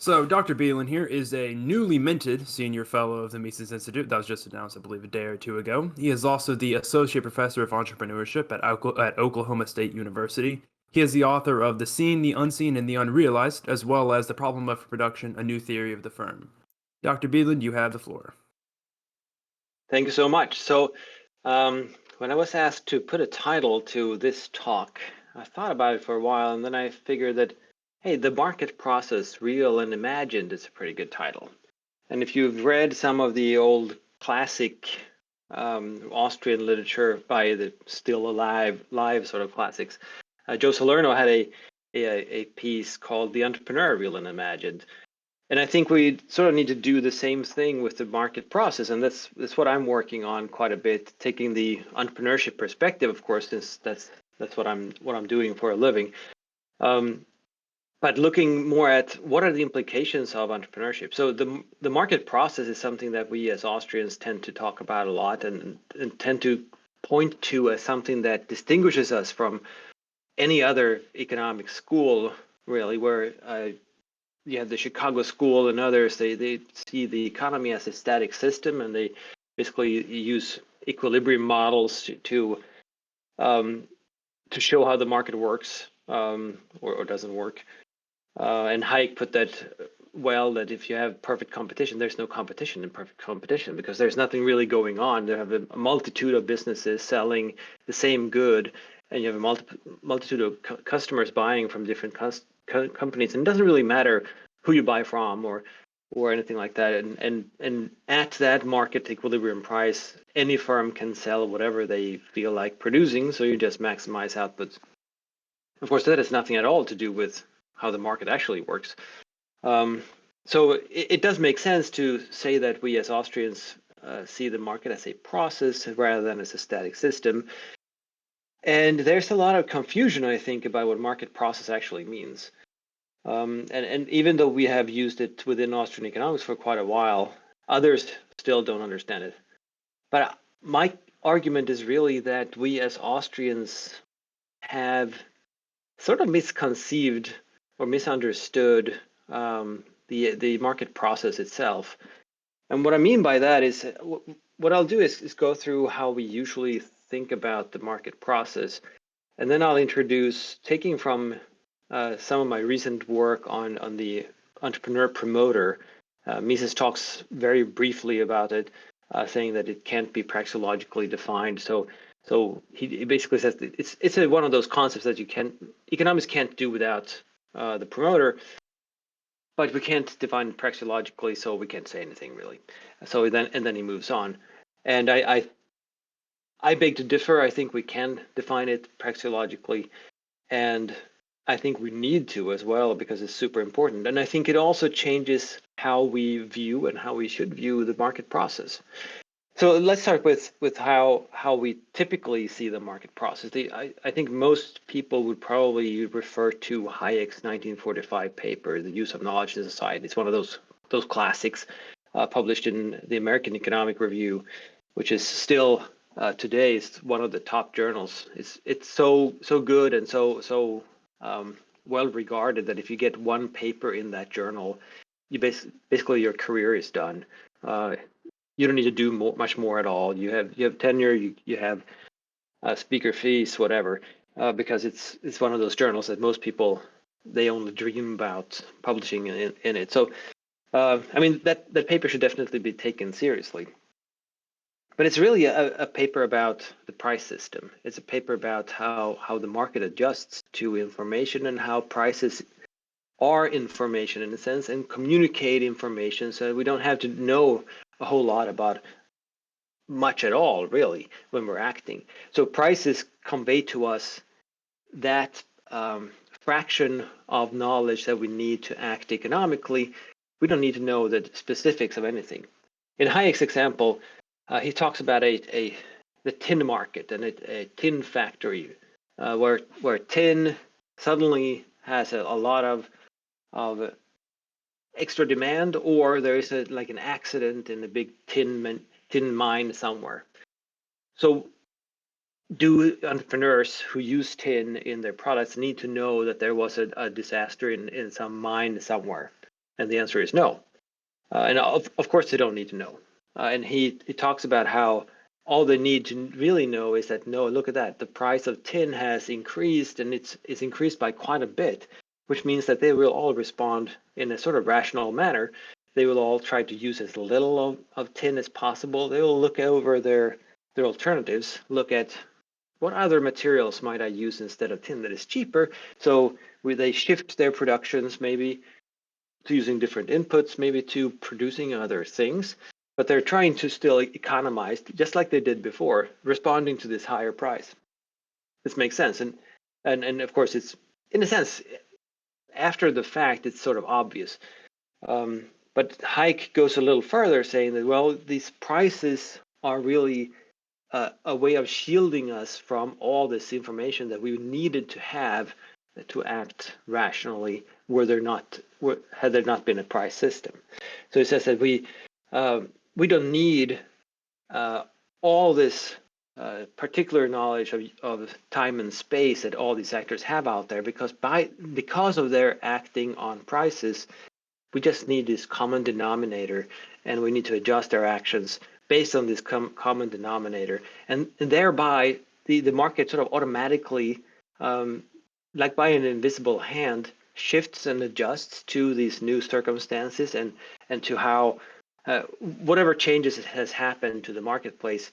So, Dr. Bylund here is a newly minted senior fellow of the Mises Institute. That was just announced, I believe, a day or two ago. He is also the associate professor of entrepreneurship at Oklahoma State University. He is the author of The Seen, the Unseen, and the Unrealized, as well as The Problem of Production, a New Theory of the Firm. Dr. Bylund, you have the floor. Thank you so much. When I was asked to put a title to this talk, I thought about it for a while, and then I figured that, hey, the market process, real and imagined, is a pretty good title. And if you've read some of the old classic Austrian literature by the still live sort of classics, Joe Salerno had a piece called The Entrepreneur, Real and Imagined. And I think we sort of need to do the same thing with the market process, and that's what I'm working on quite a bit, taking the entrepreneurship perspective, of course, since that's what I'm doing for a living. But looking more at what are the implications of entrepreneurship. So the market process is something that we as Austrians tend to talk about a lot and tend to point to as something that distinguishes us from any other economic school, really, where you have the Chicago School and others. They see the economy as a static system, and they basically use equilibrium models to show how the market works or doesn't work. And Hayek put that well, that if you have perfect competition, there's no competition in perfect competition because there's nothing really going on. There have a multitude of businesses selling the same good, and you have a multitude of customers buying from different companies, and it doesn't really matter who you buy from or anything like that. And at that market equilibrium price, any firm can sell whatever they feel like producing, so you just maximize output. Of course, that has nothing at all to do with how the market actually works. So it does make sense to say that we as Austrians see the market as a process rather than as a static system. And there's a lot of confusion, I think, about what market process actually means. And even though we have used it within Austrian economics for quite a while, others still don't understand it. But my argument is really that we as Austrians have sort of misconceived or misunderstood the market process itself. And what I mean by that is, what I'll do is go through how we usually think about the market process, and then I'll introduce, taking from some of my recent work on the entrepreneur promoter. Mises talks very briefly about it, saying that it can't be praxeologically defined. So he basically says that it's one of those concepts that economics can't do without the promoter, but we can't define it praxeologically, so we can't say anything really. So then he moves on, and I beg to differ. I think we can define it praxeologically, and I think we need to as well, because it's super important. And I think it also changes how we view and how we should view the market process. So let's start with how we typically see the market process. I think most people would probably refer to Hayek's 1945 paper, The Use of Knowledge in Society. It's one of those classics published in the American Economic Review, which is still today is one of the top journals. It's so good and so well regarded that if you get one paper in that journal, you basically your career is done. You don't need to do much more at all. You have tenure, you have speaker fees, whatever, because it's one of those journals that most people, they only dream about publishing in it. So I mean that paper should definitely be taken seriously. But it's really a paper about the price system. It's a paper about how the market adjusts to information and how prices are information in a sense and communicate information, so we don't have to know a whole lot about much at all, really, when we're acting. So prices convey to us that fraction of knowledge that we need to act economically. We don't need to know the specifics of anything. In Hayek's example, he talks about the tin market and a tin factory, where tin suddenly has a lot of extra demand, or there is like an accident in a big tin mine somewhere. So do entrepreneurs who use tin in their products need to know that there was a disaster in some mine somewhere? And the answer is no. And of course, they don't need to know. And he talks about how all they need to really know is that, no, look at that. The price of tin has increased, and it's increased by quite a bit, which means that they will all respond in a sort of rational manner. They will all try to use as little of tin as possible. They will look over their alternatives, look at what other materials might I use instead of tin that is cheaper. So they shift their productions maybe to using different inputs, maybe to producing other things, but they're trying to still economize, just like they did before, responding to this higher price. This makes sense, and of course, it's in a sense after the fact, it's sort of obvious. But Hayek goes a little further, saying that, well, these prices are really a way of shielding us from all this information that we needed to have to act rationally had there not been a price system. So he says that we don't need all this particular knowledge of time and space that all these actors have out there, because of their acting on prices, we just need this common denominator, and we need to adjust our actions based on this common denominator, and thereby the market sort of automatically, like by an invisible hand, shifts and adjusts to these new circumstances and to how whatever changes has happened to the marketplace.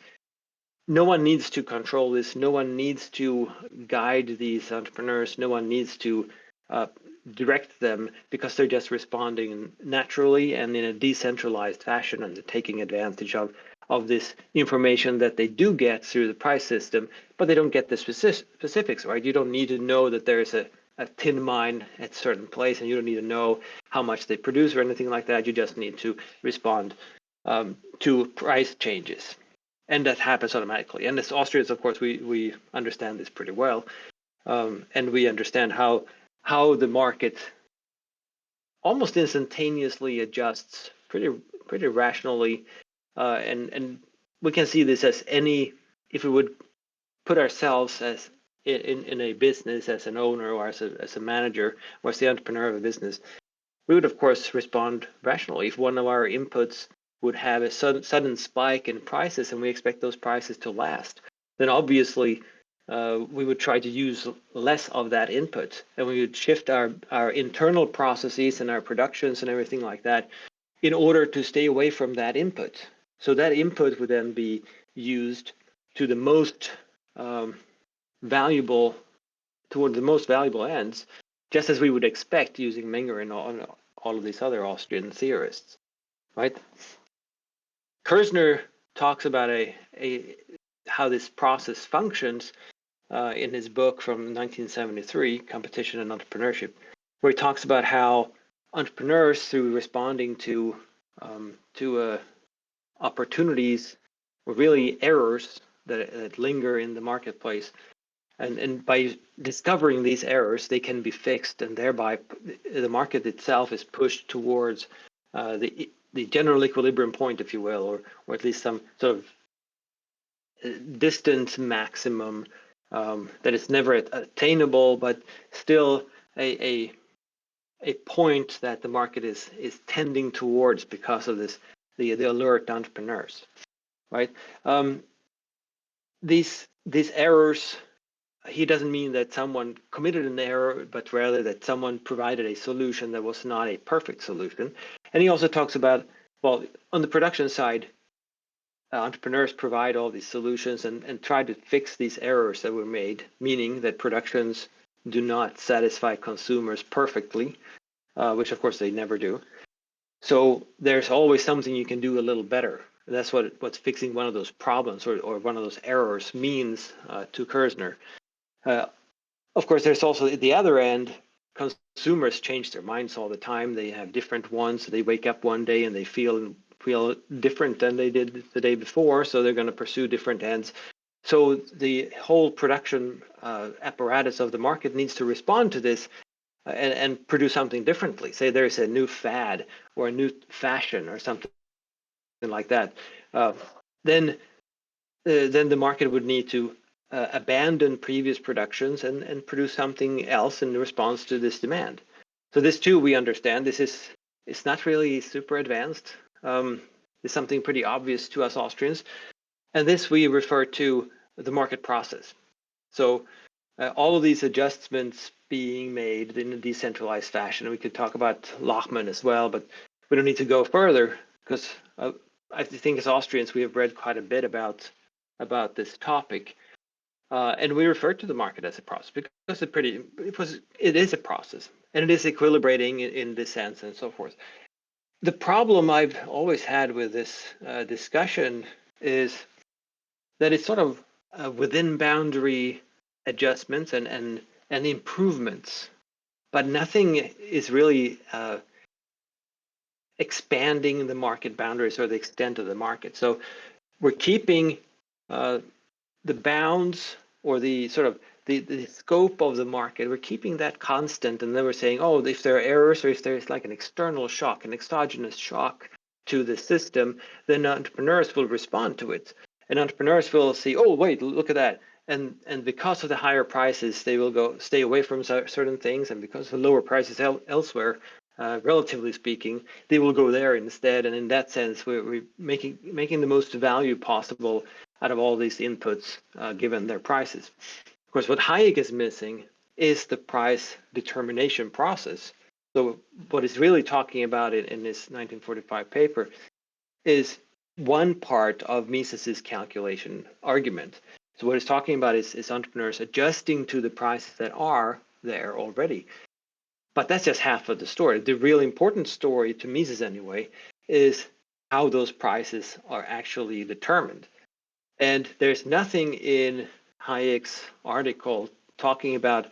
No one needs to control this. No one needs to guide these entrepreneurs. No one needs to direct them, because they're just responding naturally and in a decentralized fashion, and they're taking advantage of this information that they do get through the price system, but they don't get the specifics, right? You don't need to know that there's a tin mine at a certain place, and you don't need to know how much they produce or anything like that. You just need to respond to price changes, and that happens automatically. And as Austrians, of course, we understand this pretty well, and we understand how the market almost instantaneously adjusts pretty rationally, and we can see this as if we would put ourselves as in a business as an owner or as a manager or as the entrepreneur of a business, we would of course respond rationally. If one of our inputs would have a sudden spike in prices and we expect those prices to last, then obviously we would try to use less of that input, and we would shift our internal processes and our productions and everything like that in order to stay away from that input. So that input would then be used to the most valuable ends, just as we would expect using Menger and all of these other Austrian theorists, right? Kerzner talks about how this process functions in his book from 1973, Competition and Entrepreneurship, where he talks about how entrepreneurs, through responding to opportunities, or really errors that linger in the marketplace, and by discovering these errors, they can be fixed, and thereby the market itself is pushed towards the general equilibrium point, if you will, or at least some sort of distant maximum that is never attainable, but still a point that the market is tending towards because of this, the alert entrepreneurs, right? These errors, he doesn't mean that someone committed an error, but rather that someone provided a solution that was not a perfect solution. And he also talks about, well, on the production side, entrepreneurs provide all these solutions and try to fix these errors that were made, meaning that productions do not satisfy consumers perfectly, which of course they never do. So there's always something you can do a little better. And that's what's fixing one of those problems or one of those errors means to Kerzner. Of course, there's also the other end. Consumers change their minds all the time. They have different ones. They wake up one day and they feel different than they did the day before, so they're going to pursue different ends. So the whole production apparatus of the market needs to respond to this and produce something differently. Say there's a new fad or a new fashion or something like that. Then the market would need to abandon previous productions and produce something else in response to this demand. So this too we understand. This it's not really super advanced. It's something pretty obvious to us Austrians. And this we refer to the market process. So all of these adjustments being made in a decentralized fashion. And we could talk about Lachman as well, but we don't need to go further because I think as Austrians we have read quite a bit about this topic, and we refer to the market as a process because it is a process and it is equilibrating in this sense and so forth. The problem I've always had with this discussion is that it's sort of within boundary adjustments and improvements, but nothing is really expanding the market boundaries or the extent of the market. So we're keeping the bounds or the sort of the scope of the market, we're keeping that constant, and then we're saying, oh, if there are errors or if there's like an external shock, an exogenous shock to the system, then entrepreneurs will respond to it. And entrepreneurs will see, oh, wait, look at that. And because of the higher prices, they will stay away from certain things. And because of the lower prices elsewhere, relatively speaking, they will go there instead. And in that sense, we're making the most value possible out of all these inputs given their prices. Of course, what Hayek is missing is the price determination process. So what he's really talking about in this 1945 paper is one part of Mises's calculation argument. So what he's talking about is entrepreneurs adjusting to the prices that are there already. But that's just half of the story. The really important story, to Mises anyway, is how those prices are actually determined. And there's nothing in Hayek's article talking about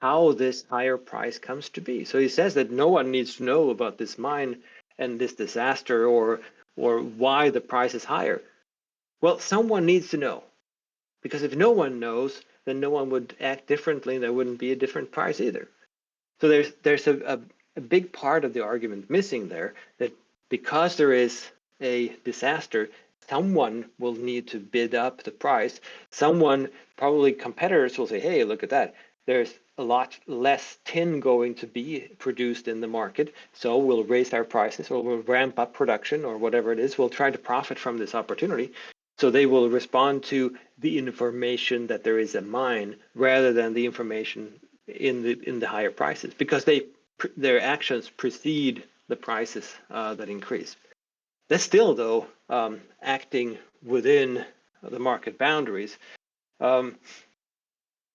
how this higher price comes to be. So he says that no one needs to know about this mine and this disaster or why the price is higher. Well, someone needs to know, because if no one knows, then no one would act differently and there wouldn't be a different price either. So there's a big part of the argument missing there, that because there is a disaster, someone will need to bid up the price. Someone, probably competitors, will say, hey, look at that. There's a lot less tin going to be produced in the market, so we'll raise our prices or we'll ramp up production or whatever it is. We'll try to profit from this opportunity. So they will respond to the information that there is a mine rather than the information in the higher prices, because their actions precede the prices that increase. That's still, though, acting within the market boundaries. And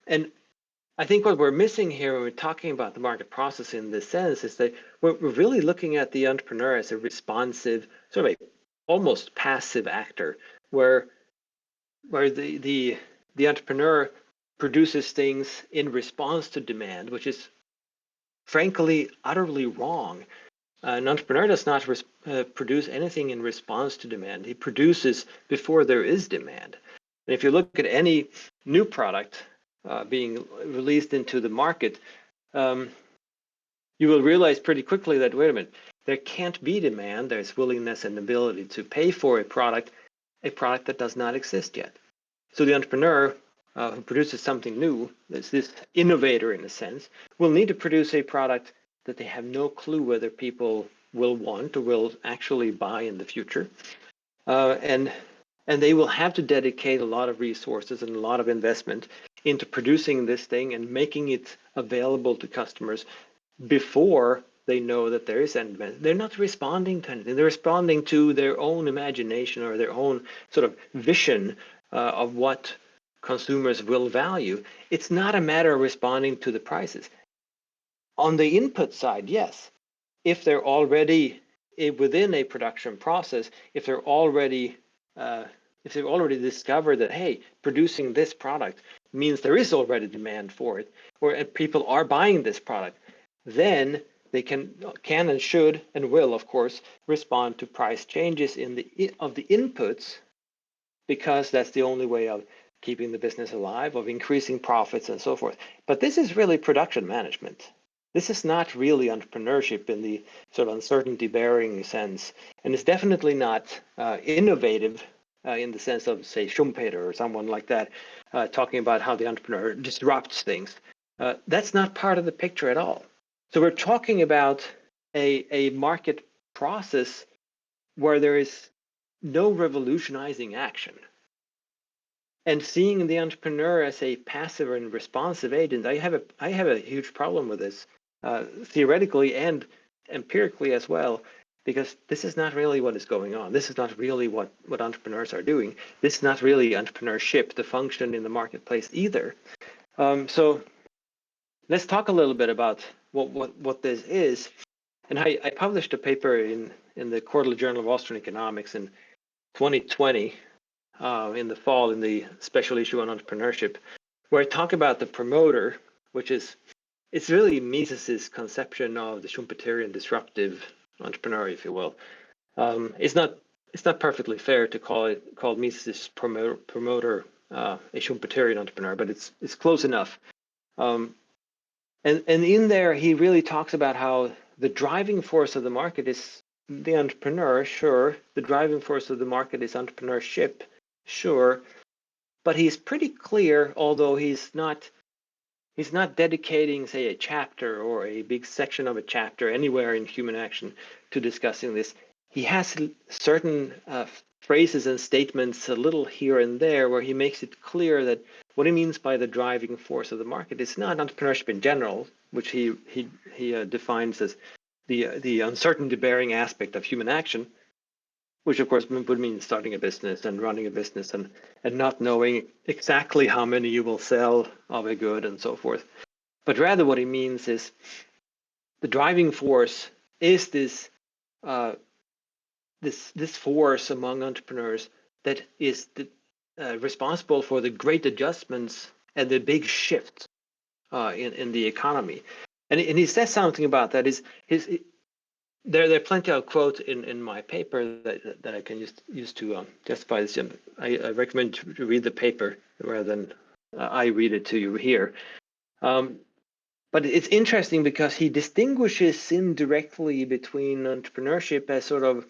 I think what we're missing here when we're talking about the market process in this sense is that we're really looking at the entrepreneur as a responsive, sort of a almost passive actor, where the entrepreneur produces things in response to demand, which is frankly utterly wrong. An entrepreneur does not produce anything in response to demand. He produces before there is demand. And if you look at any new product being released into the market, you will realize pretty quickly that, wait a minute, there can't be demand. There's willingness and ability to pay for a product that does not exist yet. So the entrepreneur who produces something new, this innovator in a sense, will need to produce a product that they have no clue whether people will want or will actually buy in the future. And they will have to dedicate a lot of resources and a lot of investment into producing this thing and making it available to customers before they know that there is an demand. They're not responding to anything. They're responding to their own imagination or their own sort of vision of what consumers will value. It's not a matter of responding to the prices. On the input side, yes. If they're already within a production process, if they've already discovered that, hey, producing this product means there is already demand for it, or people are buying this product, then they can and should and will, of course, respond to price changes of the inputs, because that's the only way of keeping the business alive, of increasing profits and so forth. But this is really production management. This is not really entrepreneurship in the sort of uncertainty-bearing sense, and it's definitely not innovative in the sense of, say, Schumpeter or someone like that, talking about how the entrepreneur disrupts things. That's not part of the picture at all. So we're talking about a market process where there is no revolutionizing action. And seeing the entrepreneur as a passive and responsive agent, I have a huge problem with this, theoretically and empirically as well, because this is not really what is going on. This is not really what entrepreneurs are doing. This is not really entrepreneurship, the function in the marketplace either. So let's talk a little bit about what this is. And I published a paper in the Quarterly Journal of Austrian Economics in 2020, in the fall, in the special issue on entrepreneurship, where I talk about the promoter, which is, it's really Mises's conception of the Schumpeterian disruptive entrepreneur, if you will. It's not perfectly fair to call Mises's promoter a Schumpeterian entrepreneur, but it's close enough. And in there, he really talks about how the driving force of the market is the entrepreneur, sure. The driving force of the market is entrepreneurship, sure. But he's pretty clear, although he's not dedicating, say, a chapter or a big section of a chapter anywhere in Human Action to discussing this. He has certain phrases and statements a little here and there where he makes it clear that what he means by the driving force of the market is not entrepreneurship in general, which he defines as the uncertainty-bearing aspect of human action, which of course would mean starting a business and running a business and not knowing exactly how many you will sell of a good and so forth. But rather what he means is the driving force is this force among entrepreneurs that is responsible for the great adjustments and the big shifts in the economy. And he says something about that. There are plenty of quotes in my paper that I can use to justify this. I recommend to read the paper rather than I read it to you here. But it's interesting because he distinguishes indirectly between entrepreneurship as sort of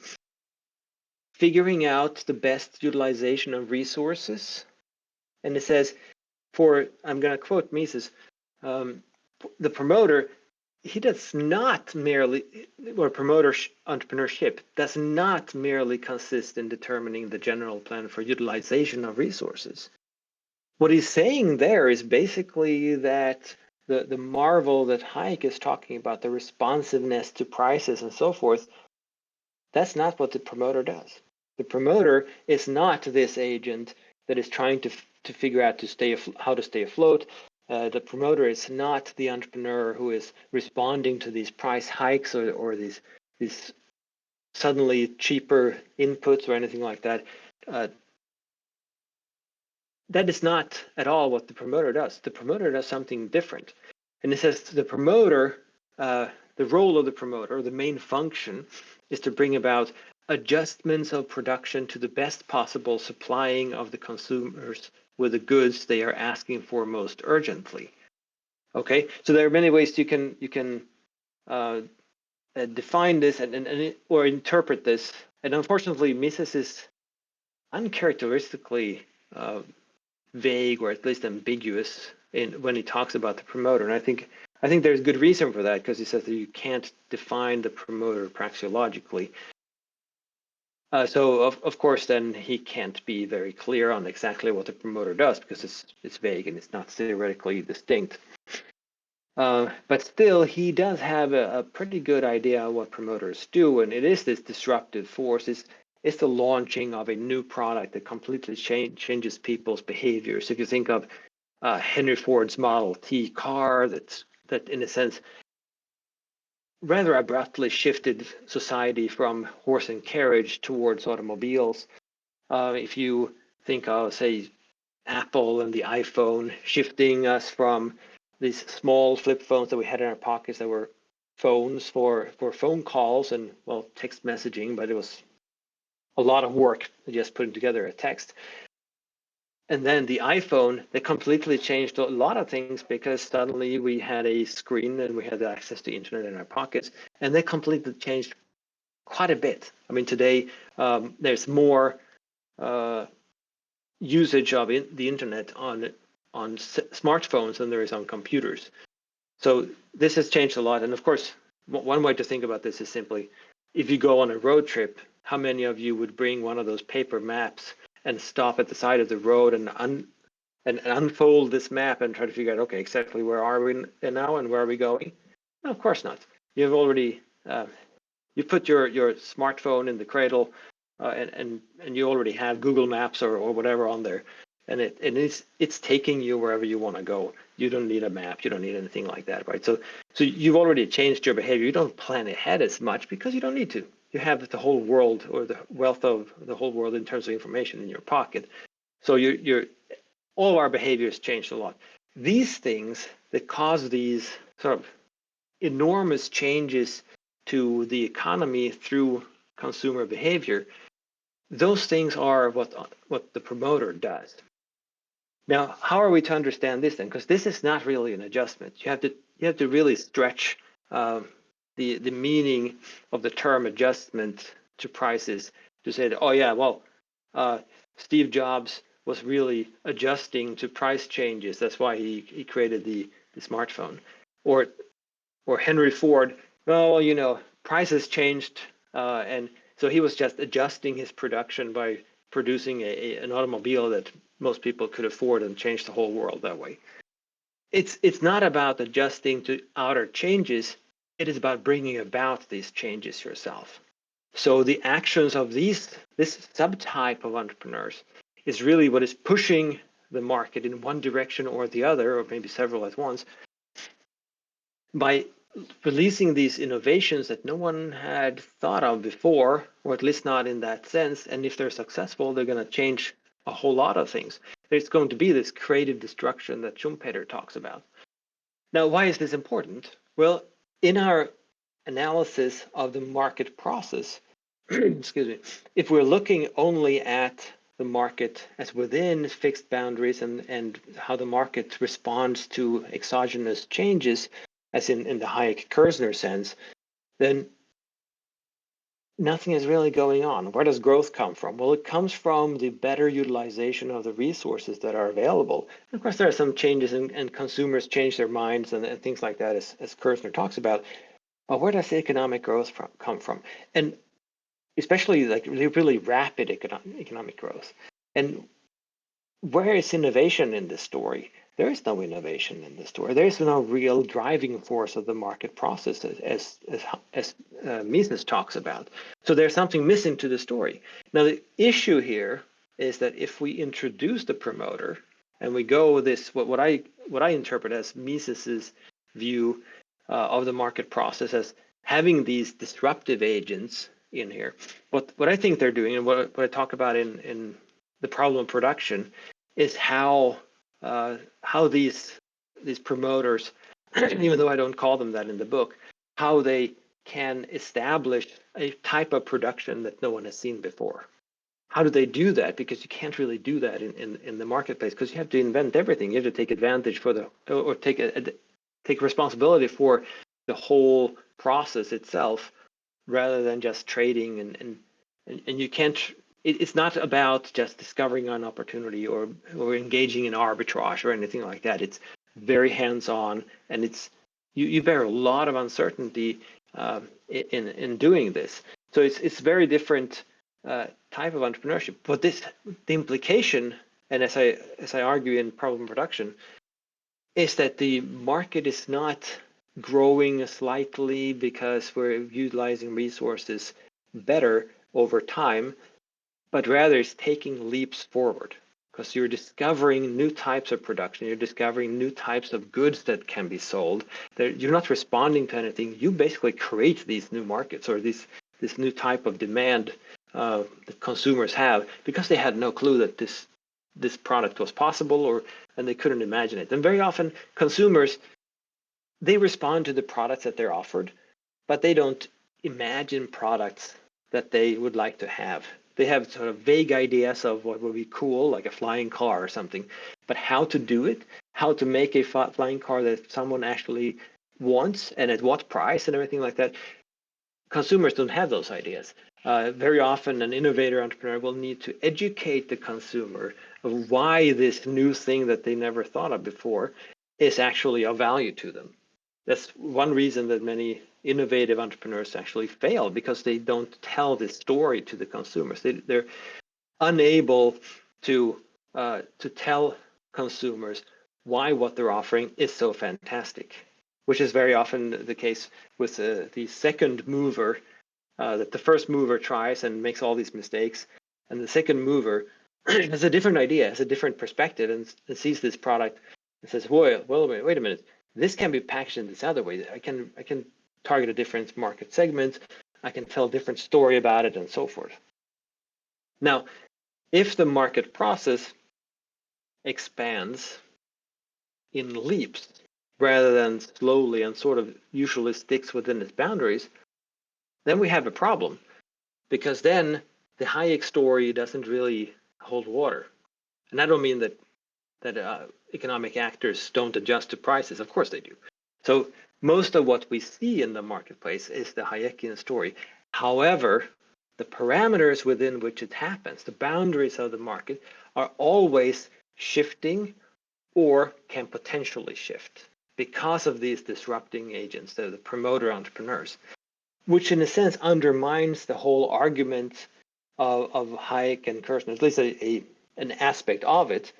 figuring out the best utilization of resources. And it says, I'm going to quote Mises, the promoter, he does not merely, or promoter entrepreneurship does not merely consist in determining the general plan for utilization of resources. What he's saying there is basically that the marvel that Hayek is talking about, the responsiveness to prices and so forth, that's not what the promoter does. The promoter is not this agent that is trying to figure out how to stay afloat. The promoter is not the entrepreneur who is responding to these price hikes or these suddenly cheaper inputs or anything like that. That is not at all what the promoter does. The promoter does something different. And it says the promoter, the role of the promoter, the main function, is to bring about adjustments of production to the best possible supplying of the consumers with the goods they are asking for most urgently. Okay, so there are many ways you can define this or interpret this. And unfortunately, Mises is uncharacteristically vague, or at least ambiguous, when he talks about the promoter. And I think there's good reason for that, because he says that you can't define the promoter praxeologically. So of course, then he can't be very clear on exactly what the promoter does, because it's vague and it's not theoretically distinct. But still, he does have a pretty good idea of what promoters do, and it is this disruptive force. It's the launching of a new product that completely changes people's behaviors. If you think of Henry Ford's Model T car, that in a sense rather abruptly shifted society from horse and carriage towards automobiles. If you think of, say, Apple and the iPhone shifting us from these small flip phones that we had in our pockets that were phones for phone calls and, well, text messaging, but it was a lot of work just putting together a text. And then the iPhone, that completely changed a lot of things, because suddenly we had a screen and we had access to internet in our pockets, and that completely changed quite a bit. I mean, today there's more usage of the internet on smartphones than there is on computers. So this has changed a lot. And of course, one way to think about this is simply, if you go on a road trip, how many of you would bring one of those paper maps and stop at the side of the road and unfold this map and try to figure out, okay, exactly where are we now and where are we going? No, of course not. You've already you put your smartphone in the cradle, and you already have Google Maps or whatever on there, and it's taking you wherever you want to go. You don't need a map. You don't need anything like that, right? So you've already changed your behavior. You don't plan ahead as much because you don't need to. You have the whole world, or the wealth of the whole world in terms of information in your pocket. So all our behavior has changed a lot. These things that cause these sort of enormous changes to the economy through consumer behavior, those things are what the promoter does. Now, how are we to understand this then? Because this is not really an adjustment. You have to really stretch the meaning of the term adjustment to prices to say that, oh yeah, well, Steve Jobs was really adjusting to price changes. That's why he created the smartphone. Or Henry Ford, well, prices changed, and so he was just adjusting his production by producing an automobile that most people could afford and changed the whole world that way. It's not about adjusting to outer changes. It is about bringing about these changes yourself. So the actions of this subtype of entrepreneurs is really what is pushing the market in one direction or the other, or maybe several at once, by releasing these innovations that no one had thought of before, or at least not in that sense. And if they're successful, they're going to change a whole lot of things. There's going to be this creative destruction that Schumpeter talks about. Now, why is this important? Well, in our analysis of the market process, excuse me, if we're looking only at the market as within fixed boundaries and how the market responds to exogenous changes, as in the Hayek-Kerzner sense, then nothing is really going on. Where does growth come from? Well, it comes from the better utilization of the resources that are available. And of course, there are some changes, and consumers change their minds and things like that, as Kerzner talks about. But where does the economic growth come from? And especially like really rapid economic growth. And where is innovation in this story? There is no innovation in this story. There is no real driving force of the market process, as Mises talks about. So there's something missing to the story. Now the issue here is that if we introduce the promoter and we go this what I interpret as Mises's view of the market process as having these disruptive agents in here, what I think they're doing, and what I talk about in the problem of production, is how these promoters, even though I don't call them that in the book, how they can establish a type of production that no one has seen before. How do they do that? Because you can't really do that in the marketplace, because you have to invent everything. You have to take advantage or take responsibility for the whole process itself, rather than just trading and you can't. It's not about just discovering an opportunity or engaging in arbitrage or anything like that. It's very hands-on, and it's you bear a lot of uncertainty in doing this. So it's very different type of entrepreneurship. But the implication, and as I argue in Problem Production, is that the market is not growing slightly because we're utilizing resources better over time, but rather it's taking leaps forward, because you're discovering new types of production, you're discovering new types of goods that can be sold. You're not responding to anything. You basically create these new markets, or this new type of demand that consumers have, because they had no clue that this product was possible, and they couldn't imagine it. And very often consumers, they respond to the products that they're offered, but they don't imagine products that they would like to have. They have sort of vague ideas of what would be cool, like a flying car or something, but how to do it, how to make a flying car that someone actually wants, and at what price, and everything like that, consumers don't have those ideas. Very often an innovator entrepreneur will need to educate the consumer of why this new thing that they never thought of before is actually of value to them. That's one reason that many innovative entrepreneurs actually fail because they don't tell this story to the consumers. They're unable to tell consumers why what they're offering is so fantastic, which is very often the case with the second mover, that the first mover tries and makes all these mistakes, and the second mover has a different idea, has a different perspective, and sees this product and says, "Well, wait a minute, this can be packaged in this other way. I can target a different market segment. I can tell a different story about it, and so forth." Now, if the market process expands in leaps rather than slowly and sort of usually sticks within its boundaries, then we have a problem, because then the Hayek story doesn't really hold water. And I don't mean that economic actors don't adjust to prices. Of course they do. So most of what we see in the marketplace is the Hayekian story. However, the parameters within which it happens, the boundaries of the market, are always shifting or can potentially shift because of these disrupting agents, the promoter entrepreneurs, which in a sense undermines the whole argument of Hayek and Kirchner, at least an aspect of it,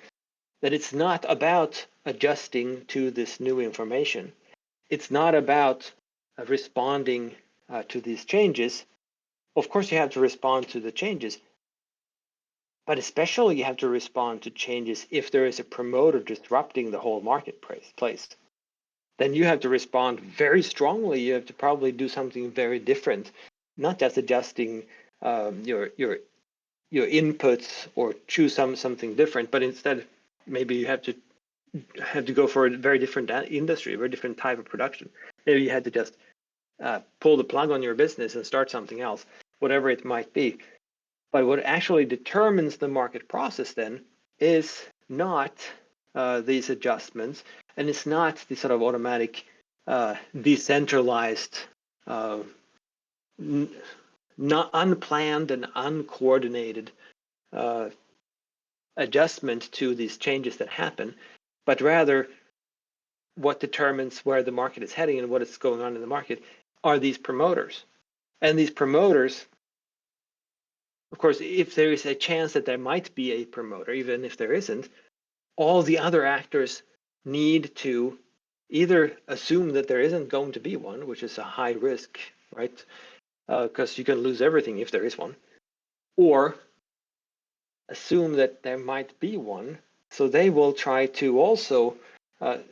that it's not about adjusting to this new information. It's not about responding to these changes. Of course, you have to respond to the changes, but especially you have to respond to changes if there is a promoter disrupting the whole marketplace. Then you have to respond very strongly. You have to probably do something very different, not just adjusting your inputs or choose something different, but instead maybe you have to go for a very different industry, a very different type of production. Maybe you had to just pull the plug on your business and start something else, whatever it might be. But what actually determines the market process then is not these adjustments, and it's not the sort of automatic, decentralized, not unplanned and uncoordinated adjustment to these changes that happen, but rather what determines where the market is heading and what is going on in the market are these promoters. And these promoters, of course, if there is a chance that there might be a promoter, even if there isn't, all the other actors need to either assume that there isn't going to be one, which is a high risk, right? Because you can lose everything if there is one, or assume that there might be one. So they will try to also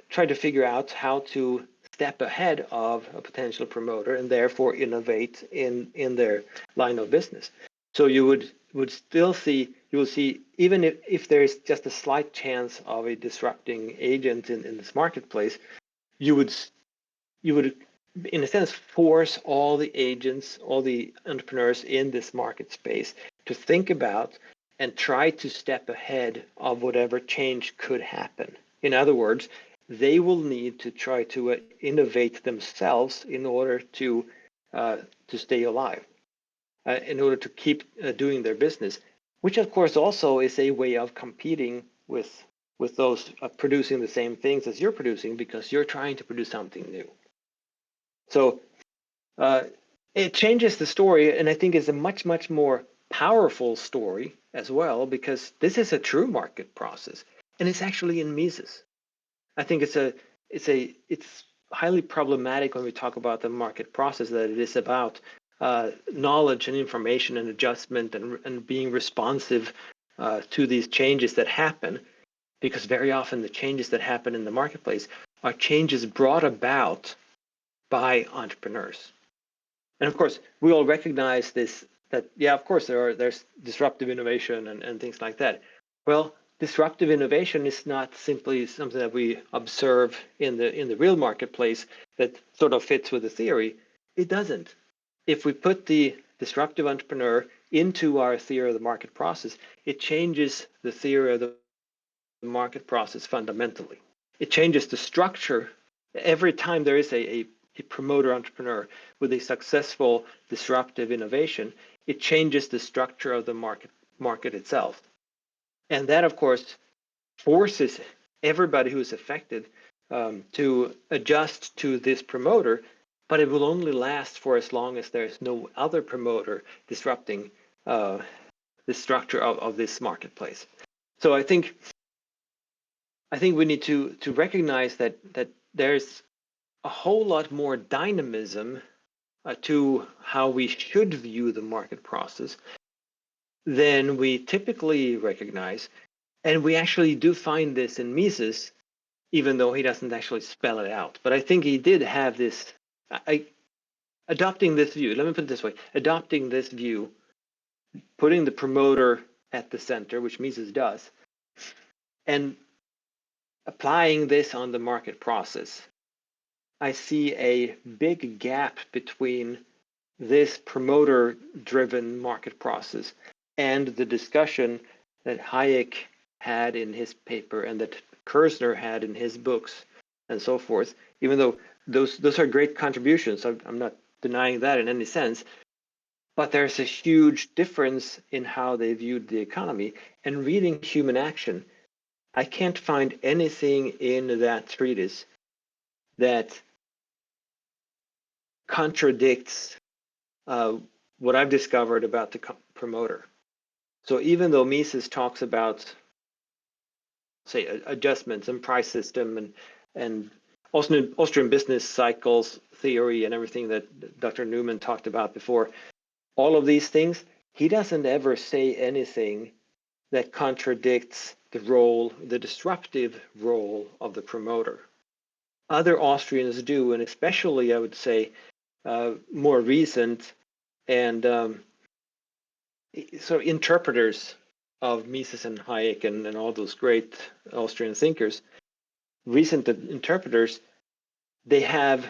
try to figure out how to step ahead of a potential promoter and therefore innovate in their line of business. So you would still see, you will see, even if there is just a slight chance of a disrupting agent in this marketplace, you would in a sense force all the agents, all the entrepreneurs in this market space to think about and try to step ahead of whatever change could happen. In other words, they will need to try to innovate themselves in order to stay alive, in order to keep doing their business, which of course also is a way of competing with those producing the same things as you're producing, because you're trying to produce something new. So it changes the story, and I think it's a much, much more powerful story as well, because this is a true market process, and it's actually in Mises. I think it's highly problematic when we talk about the market process that it is about knowledge and information and adjustment and being responsive to these changes that happen, because very often the changes that happen in the marketplace are changes brought about by entrepreneurs. And of course, we all recognize this, that, yeah, of course, there's disruptive innovation and things like that. Well, disruptive innovation is not simply something that we observe in the real marketplace that sort of fits with the theory. It doesn't. If we put the disruptive entrepreneur into our theory of the market process, it changes the theory of the market process fundamentally. It changes the structure. Every time there is a promoter entrepreneur with a successful disruptive innovation, it changes the structure of the market itself. And that, of course, forces everybody who is affected to adjust to this promoter, but it will only last for as long as there's no other promoter disrupting the structure of this marketplace. So I think we need to recognize that there's a whole lot more dynamism to how we should view the market process than we typically recognize. And we actually do find this in Mises, even though he doesn't actually spell it out. But I think he did have this, adopting this view, let me put it this way, adopting this view, putting the promoter at the center, which Mises does, and applying this on the market process, I see a big gap between this promoter-driven market process and the discussion that Hayek had in his paper and that Kerzner had in his books and so forth, even though those are great contributions. I'm not denying that in any sense, but there's a huge difference in how they viewed the economy. And reading Human Action, I can't find anything in that treatise that contradicts what I've discovered about the promoter. So even though Mises talks about, say, adjustments and price system and Austrian business cycles theory and everything that Dr. Newman talked about before, all of these things, he doesn't ever say anything that contradicts the disruptive role of the promoter. Other Austrians do, and especially, I would say, more recent and sort of interpreters of Mises and Hayek and all those great Austrian thinkers, recent interpreters, they have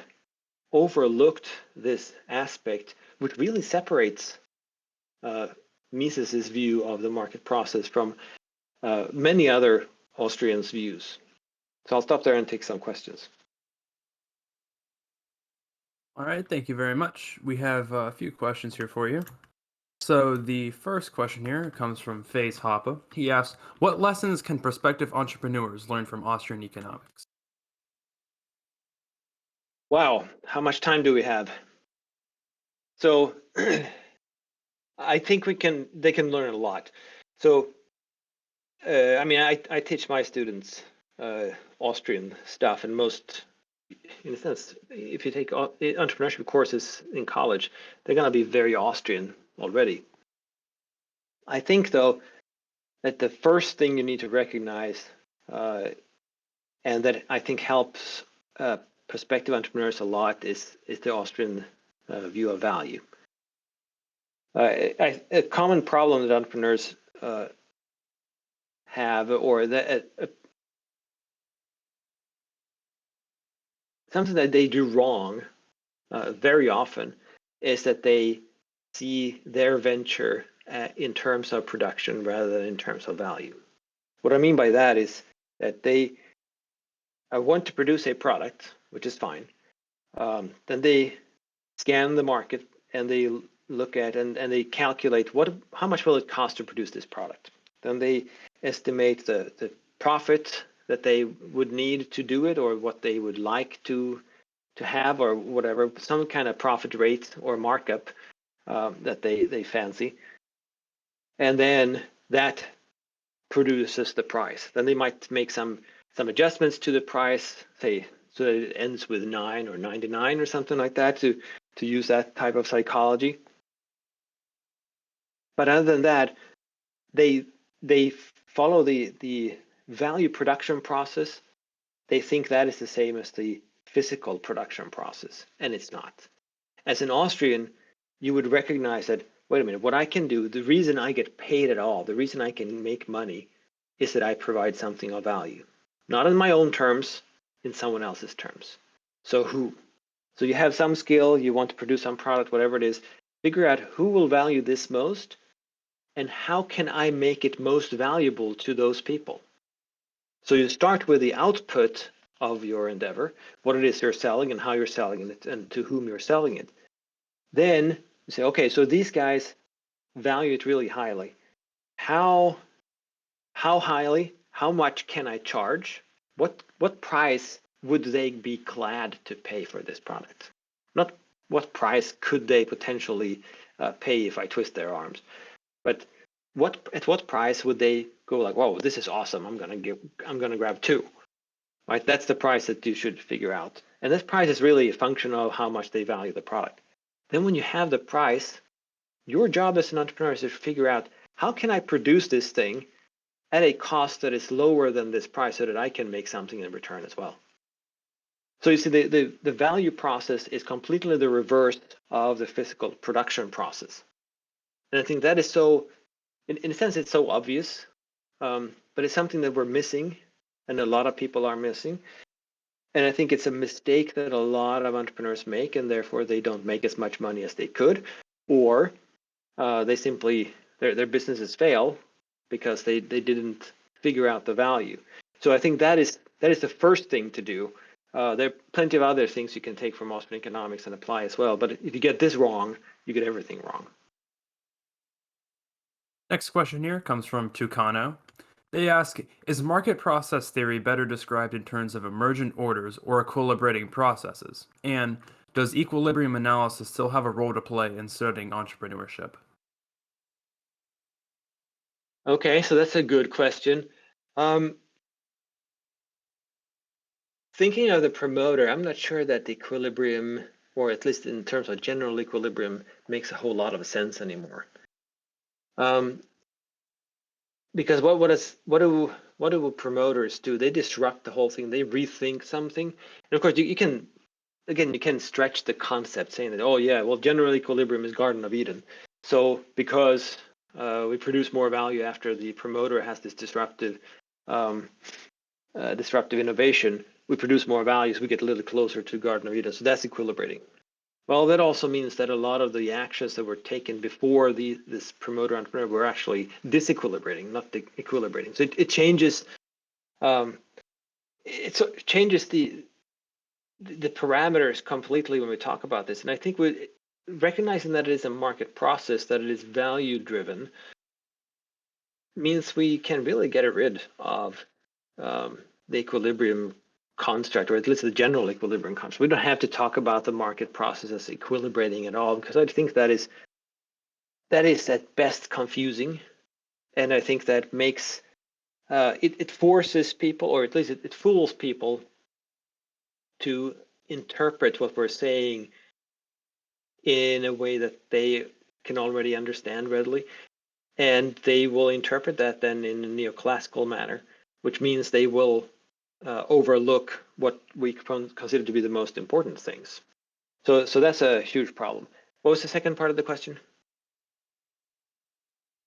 overlooked this aspect, which really separates Mises's view of the market process from many other Austrians' views. So I'll stop there and take some questions. All right, thank you very much. We have a few questions here for you. So the first question here comes from Faze Hoppe. He asks, what lessons can prospective entrepreneurs learn from Austrian economics? Wow, how much time do we have? So I think they can learn a lot. So I mean, I teach my students Austrian stuff, and most, in a sense, if you take entrepreneurship courses in college, they're going to be very Austrian already. I think, though, that the first thing you need to recognize, and that I think helps prospective entrepreneurs a lot, is the Austrian view of value. A common problem that entrepreneurs have, or that something that they do wrong very often, is that they see their venture in terms of production rather than in terms of value. What I mean by that is that they want to produce a product, which is fine. Then they scan the market and they look at and they calculate how much will it cost to produce this product. Then they estimate the profit that they would need to do it, or what they would like to have, or whatever, some kind of profit rate or markup that they fancy. And then that produces the price. Then they might make some adjustments to the price, say, so that it ends with 9 or 99 or something like that, to use that type of psychology. But other than that, they follow the value production process. They think that is the same as the physical production process, and it's not. As an Austrian, you would recognize that, wait a minute, what I can do, the reason I get paid at all, the reason I can make money, is that I provide something of value. Not in my own terms, in someone else's terms. So you have some skill, you want to produce some product, whatever it is, figure out who will value this most, and how can I make it most valuable to those people. So you start with the output of your endeavor, what it is you're selling and how you're selling it and to whom you're selling it. Then you say, okay, so these guys value it really highly. How highly? How much can I charge? What price would they be glad to pay for this product? Not what price could they potentially pay if I twist their arms, but at what price would they go like, whoa, this is awesome. I'm gonna grab two. Right? That's the price that you should figure out. And this price is really a function of how much they value the product. Then when you have the price, your job as an entrepreneur is to figure out how can I produce this thing at a cost that is lower than this price so that I can make something in return as well. So you see, the value process is completely the reverse of the physical production process. And I think that is so, in a sense, it's so obvious, but it's something that we're missing, and a lot of people are missing. And I think it's a mistake that a lot of entrepreneurs make, and therefore they don't make as much money as they could, or they simply, their businesses fail because they didn't figure out the value. So I think that is the first thing to do. There are plenty of other things you can take from Austrian economics and apply as well. But if you get this wrong, you get everything wrong. Next question here comes from Tucano. They ask, is market process theory better described in terms of emergent orders or equilibrating processes? And does equilibrium analysis still have a role to play in studying entrepreneurship? Okay, so that's a good question. Thinking of the promoter, I'm not sure that the equilibrium, or at least in terms of general equilibrium, makes a whole lot of sense anymore. Because what do promoters do? They disrupt the whole thing. They rethink something, and of course you can stretch the concept, saying that, oh yeah, well, general equilibrium is Garden of Eden. So because we produce more value after the promoter has this disruptive innovation, we produce more value, so we get a little closer to Garden of Eden. So that's equilibrating. Well, that also means that a lot of the actions that were taken before this promoter entrepreneur were actually disequilibrating, not equilibrating. So it changes. It changes the parameters completely when we talk about this. And I think recognizing that it is a market process, that it is value driven, means we can really get rid of the equilibrium construct, or at least the general equilibrium construct. We don't have to talk about the market process as equilibrating at all, because I think that is at best confusing, and I think that makes it forces people, or at least it fools people, to interpret what we're saying in a way that they can already understand readily, and they will interpret that then in a neoclassical manner, which means they will overlook what we consider to be the most important things. So that's a huge problem. What was the second part of the question?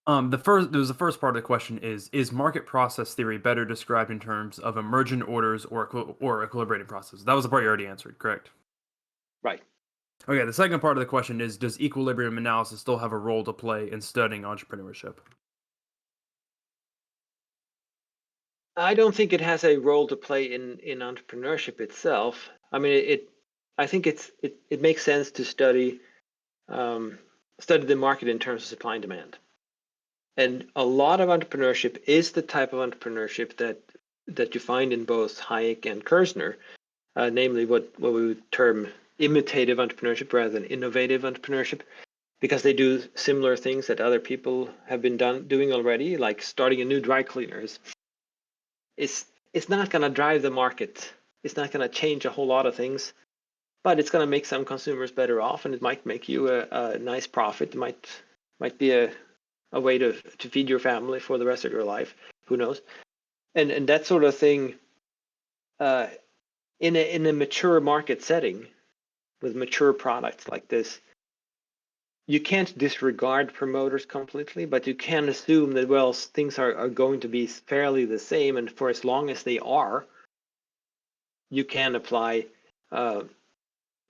The first part of the question is market process theory better described in terms of emergent orders or equilibrating processes? That was the part you already answered, correct? Right. Okay, the second part of the question is, does equilibrium analysis still have a role to play in studying entrepreneurship? I don't think it has a role to play in entrepreneurship itself. I mean, I think it makes sense to study the market in terms of supply and demand. And a lot of entrepreneurship is the type of entrepreneurship that you find in both Hayek and Kerzner, namely what we would term imitative entrepreneurship rather than innovative entrepreneurship, because they do similar things that other people have been doing already, like starting a new dry cleaners. It's not going to drive the market. It's not going to change a whole lot of things, but it's going to make some consumers better off, and it might make you a nice profit. It might be a way to feed your family for the rest of your life. Who knows? And that sort of thing, in a mature market setting with mature products like this, you can't disregard promoters completely, but you can assume that, well, things are going to be fairly the same, and for as long as they are, you can apply, I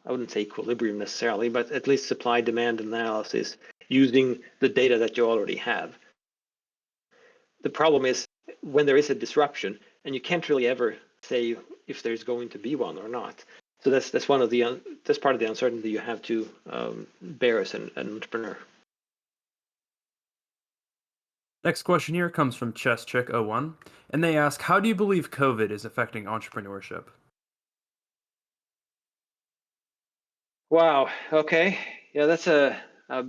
wouldn't say equilibrium necessarily, but at least supply demand analysis using the data that you already have. The problem is when there is a disruption, and you can't really ever say if there's going to be one or not. So that's part of the uncertainty you have to bear as an entrepreneur. Next question here comes from ChessCheck01, and they ask, how do you believe COVID is affecting entrepreneurship? Wow. Okay. Yeah, that's a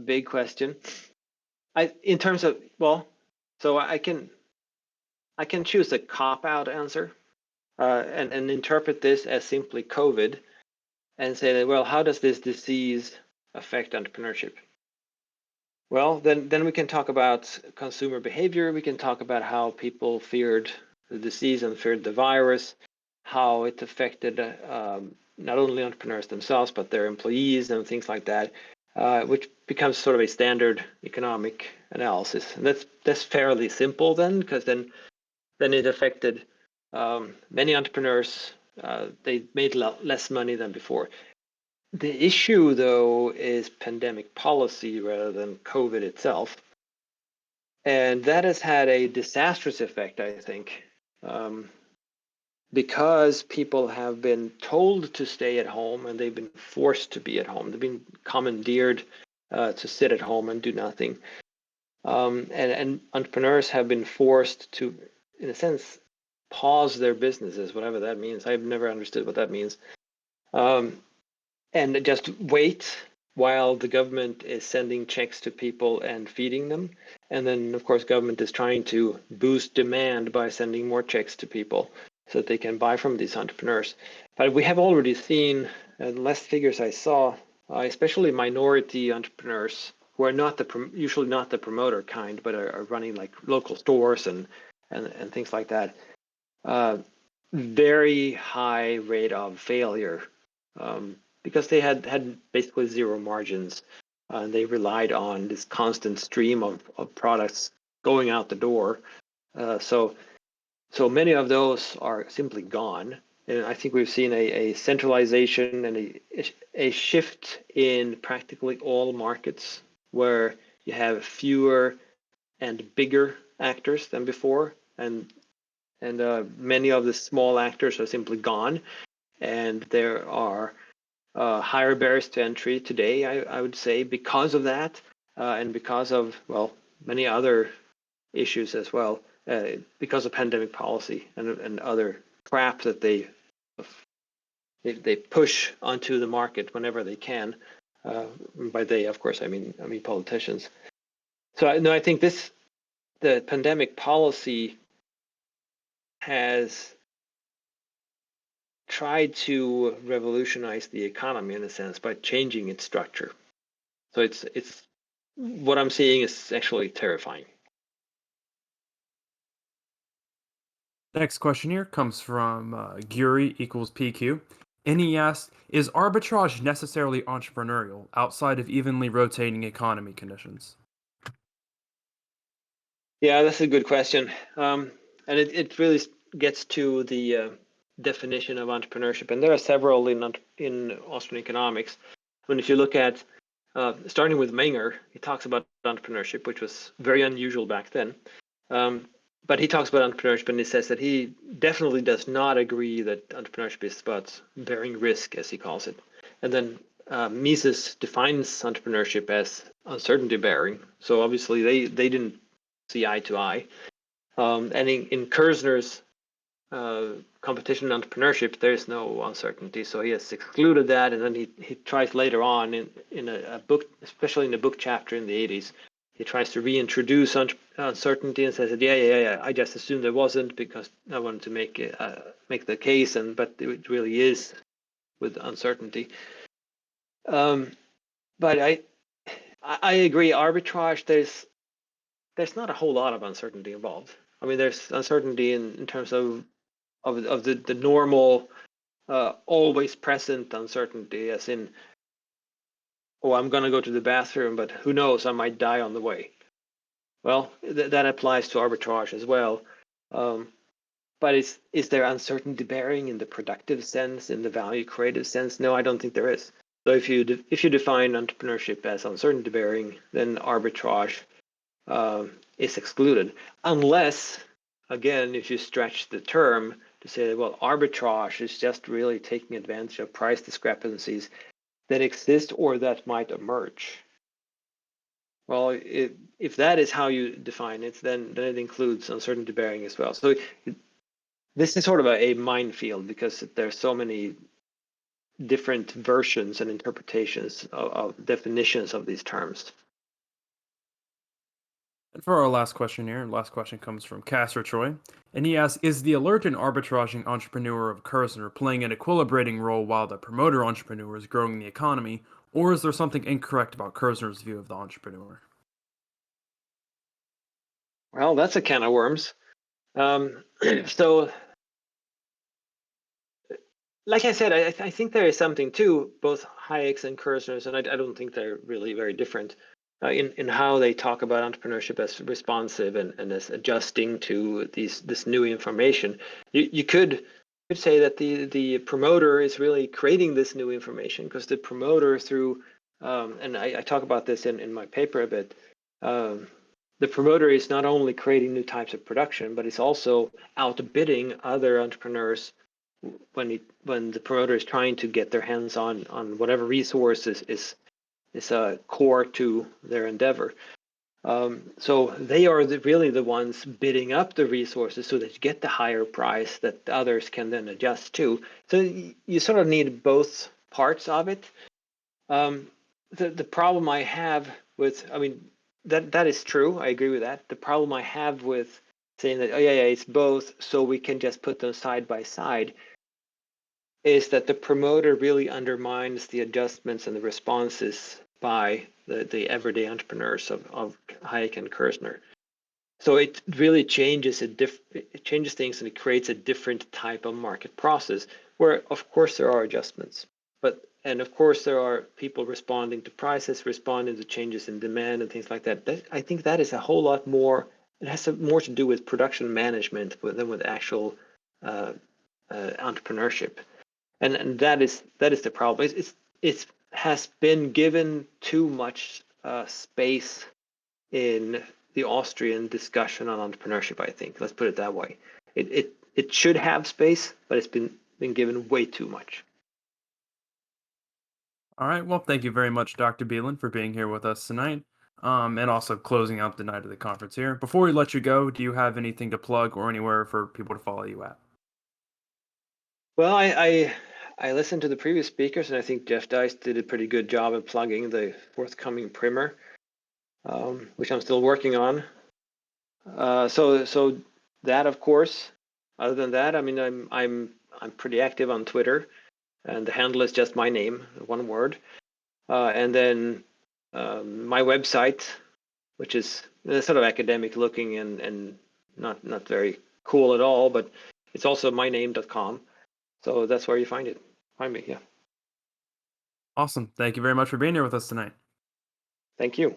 big question. In terms of, well, so I can choose a cop-out answer, and interpret this as simply COVID and say that, well, how does this disease affect entrepreneurship? Well, then we can talk about consumer behavior. We can talk about how people feared the disease and feared the virus, how it affected not only entrepreneurs themselves but their employees and things like that, which becomes sort of a standard economic analysis. And that's fairly simple then, because then it affected many entrepreneurs. They made less money than before. The issue, though, is pandemic policy rather than COVID itself. And that has had a disastrous effect, I think, because people have been told to stay at home and they've been forced to be at home. They've been commandeered to sit at home and do nothing. And entrepreneurs have been forced to, in a sense, pause their businesses, whatever that means. I've never understood what that means. And just wait while the government is sending checks to people and feeding them. And then, of course, government is trying to boost demand by sending more checks to people so that they can buy from these entrepreneurs. But we have already seen, the last figures I saw, especially minority entrepreneurs who are not usually not the promoter kind, but are running like local stores and things like that. Very high rate of failure. Because they had basically zero margins. And they relied on this constant stream of products going out the door. So many of those are simply gone. And I think we've seen a centralization and a shift in practically all markets where you have fewer and bigger actors than before. And many of the small actors are simply gone. And there are higher barriers to entry today, I would say, because of that, and because of, well, many other issues as well, because of pandemic policy and other crap that they push onto the market whenever they can. By they, of course, I mean politicians. So no, I think the pandemic policy has tried to revolutionize the economy in a sense by changing its structure. So it's what I'm seeing is actually terrifying. Next question here comes from Guri equals PQ. And he asks, is arbitrage necessarily entrepreneurial outside of evenly rotating economy conditions? Yeah, that's a good question. And it really gets to the definition of entrepreneurship. And there are several in Austrian economics. When if you look at, starting with Menger, he talks about entrepreneurship, which was very unusual back then. But he talks about entrepreneurship and he says that he definitely does not agree that entrepreneurship is about bearing risk, as he calls it. And then Mises defines entrepreneurship as uncertainty bearing. So obviously they didn't see eye to eye. And in Kerzner's competition and entrepreneurship, there is no uncertainty. So he has excluded that. And then he tries later on in a book, especially in the book chapter in the 80s, he tries to reintroduce uncertainty and says that yeah, I just assumed there wasn't because I wanted to make the case, but it really is with uncertainty. But I agree. Arbitrage, there's not a whole lot of uncertainty involved. I mean, there's uncertainty in terms of the normal, always present uncertainty, as in, oh, I'm going to go to the bathroom, but who knows, I might die on the way. Well, that applies to arbitrage as well. But is there uncertainty bearing in the productive sense, in the value creative sense? No, I don't think there is. So if you define entrepreneurship as uncertainty bearing, then arbitrage is excluded, unless, again, if you stretch the term to say, well, arbitrage is just really taking advantage of price discrepancies that exist or that might emerge. Well, if that is how you define it, then it includes uncertainty bearing as well. So this is sort of a minefield because there's so many different versions and interpretations of definitions of these terms. And for our last question here, last question comes from Castor Troy, and he asks, is the alert and arbitraging entrepreneur of Kerzner playing an equilibrating role while the promoter entrepreneur is growing the economy, or is there something incorrect about Kerzner's view of the entrepreneur? Well, that's a can of worms. So, like I said, I think there is something to both Hayek's and Kerzner's, and I don't think they're really very different in how they talk about entrepreneurship as responsive and as adjusting to this new information. You could say that the promoter is really creating this new information, because the promoter through and I talk about this in my paper a bit. The promoter is not only creating new types of production, but it's also outbidding other entrepreneurs when the promoter is trying to get their hands on whatever resources is core to their endeavor. So they are really the ones bidding up the resources so that you get the higher price that the others can then adjust to. So you sort of need both parts of it. The problem I have with, I mean, that is true. I agree with that. The problem I have with saying that, oh yeah, it's both, so we can just put them side by side, is that the promoter really undermines the adjustments and the responses by the everyday entrepreneurs of Hayek and Kerzner. So it really changes it changes things, and it creates a different type of market process where, of course, there are adjustments, and of course there are people responding to prices, responding to changes in demand and things like that. I think that is a whole lot more. It has more to do with production management than with actual entrepreneurship. And that is the problem. It has been given too much space in the Austrian discussion on entrepreneurship. I think, let's put it that way. It should have space, but it's been given way too much. All right, well, thank you very much, Dr. Bylund, for being here with us tonight, and also closing out the night of the conference here. Before we let you go, do you have anything to plug or anywhere for people to follow you at? Well, I listened to the previous speakers, and I think Jeff Dice did a pretty good job of plugging the forthcoming primer, which I'm still working on. So that, of course. Other than that, I mean, I'm pretty active on Twitter, and the handle is just my name, one word. And then my website, which is sort of academic looking and not very cool at all, but it's also myname.com. So that's where you find me, yeah. Awesome. Thank you very much for being here with us tonight. Thank you.